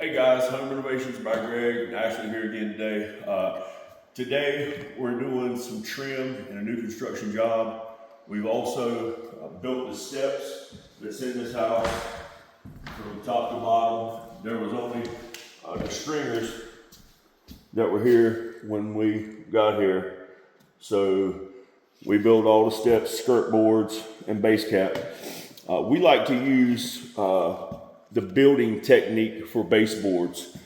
Hey guys, Home Renovations by Greg and Ashley here again today. Today we're doing some trim in a new construction job. We've also built the steps that's in this house from top to bottom. There was only the stringers that were here when we got here. So we built all the steps, skirt boards, and base cap. We like to use the building technique for baseboards.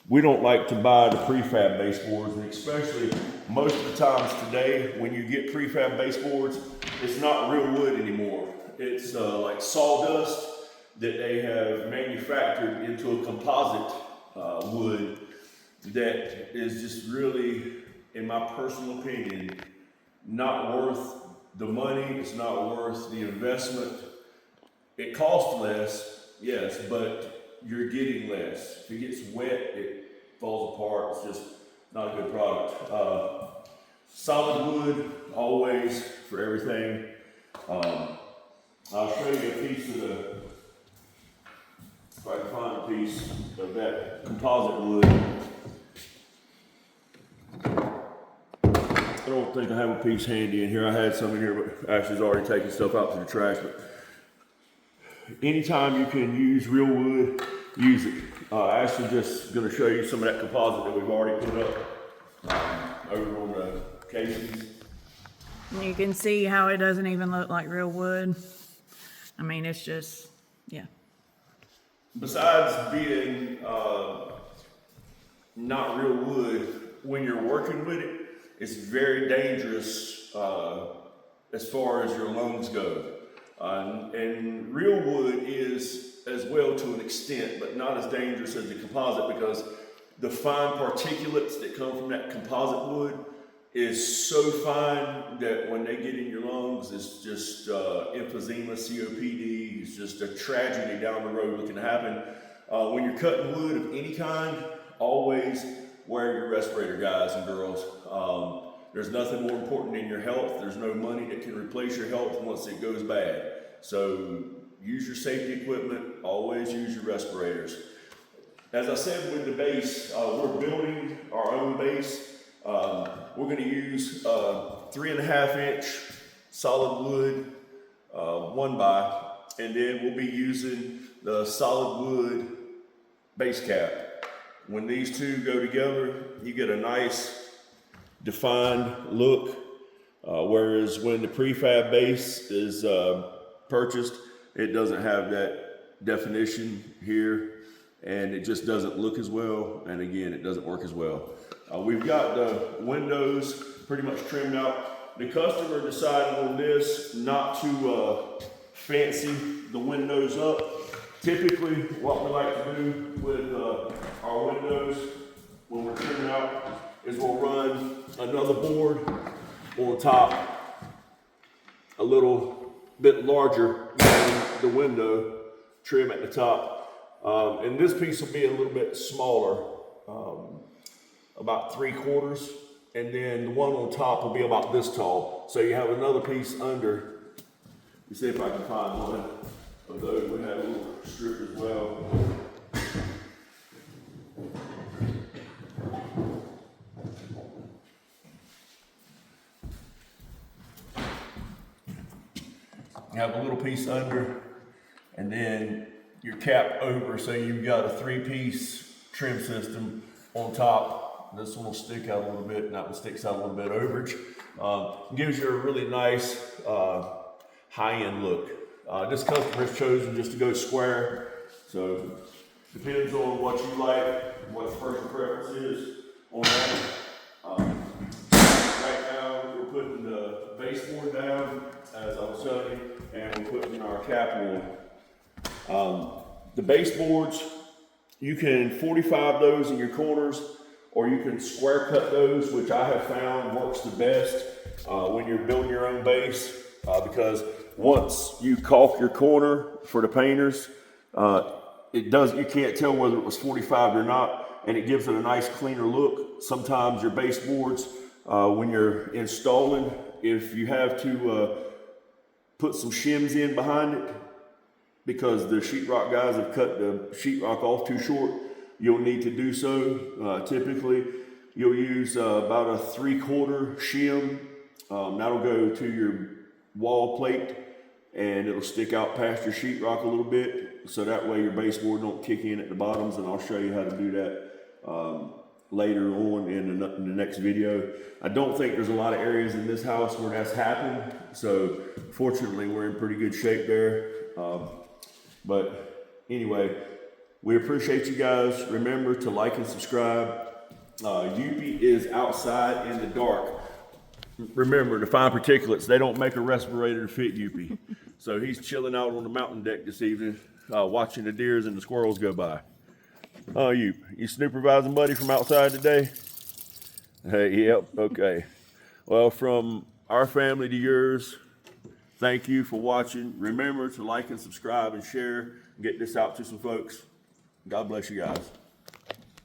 We don't like to buy the prefab baseboards, and especially most of the times today when you get prefab baseboards, it's not real wood anymore. It's like sawdust that they have manufactured into a composite wood that is just really, in my personal opinion, not worth the money. It's not worth the investment. It costs less, yes, but you're getting less. If it gets wet, it falls apart. It's just not a good product. Solid wood, always, for everything. I'll show you a piece of the, if I can find a piece of that composite wood. I don't think I have a piece handy in here. I had some in here, but Ashley's already taken stuff out to the trash. But anytime you can use real wood, use it. Ashley's just going to show you some of that composite that we've already put up over on the casings. You can see how it doesn't even look like real wood. I mean, it's just, yeah. Besides being not real wood, when you're working with it, it's very dangerous as far as your lungs go. And real wood is as well to an extent, but not as dangerous as the composite, because the fine particulates that come from that composite wood is so fine that when they get in your lungs, it's just emphysema, COPD. It's just a tragedy down the road looking to happen. When you're cutting wood of any kind, always wear your respirator, guys and girls. There's nothing more important than your health. There's no money that can replace your health once it goes bad. So use your safety equipment, always use your respirators. As I said with the base, we're building our own base. We're gonna use 3.5 inch solid wood, 1x, and then we'll be using the solid wood base cap. When these two go together, you get a nice defined look, whereas when the prefab base is purchased, it doesn't have that definition here, and it just doesn't look as well, and again, it doesn't work as well. We've got the windows pretty much trimmed out. The customer decided on this not to fancy the windows up. Typically, what we like to do with our windows when we're trimming out is we'll run another board on top, a little bit larger than the window, trim at the top. And this piece will be a little bit smaller, about 3/4, and then the one on top will be about this tall. So you have another piece under. Let me see if I can find one of those. We have a little strip as well. You have a little piece under, and then your cap over, so you've got a 3-piece trim system on top. This one will stick out a little bit, and that one sticks out a little bit overage. Gives you a really nice high-end look. This customer's chosen just to go square, so depends on what you like, what your personal preference is on that. Right now, we're putting the baseboard down, as I was telling you, and we're putting our cap on. The baseboards, you can 45 those in your corners, or you can square cut those, which I have found works the best when you're building your own base, because once you caulk your corner for the painters, you can't tell whether it was 45 or not, and it gives it a nice cleaner look. Sometimes your baseboards, when you're installing, if you have to put some shims in behind it, because the sheetrock guys have cut the sheetrock off too short, you'll need to do so. Typically, you'll use about a 3/4 shim. That'll go to your wall plate, and it'll stick out past your sheetrock a little bit, so that way your baseboard don't kick in at the bottoms. And I'll show you how to do that later on in the next video. I don't think there's a lot of areas in this house where that's happened, so fortunately we're in pretty good shape there. But anyway, we appreciate you guys. Remember to like and subscribe. Youppi is outside in the dark. Remember, the fine particulates, they don't make a respirator to fit Youppi. So he's chilling out on the mountain deck this evening, watching the deers and the squirrels go by. Oh, you supervising buddy from outside today? Hey, yep, okay. Well, from our family to yours, thank you for watching. Remember to like and subscribe and share. Get this out to some folks. God bless you guys.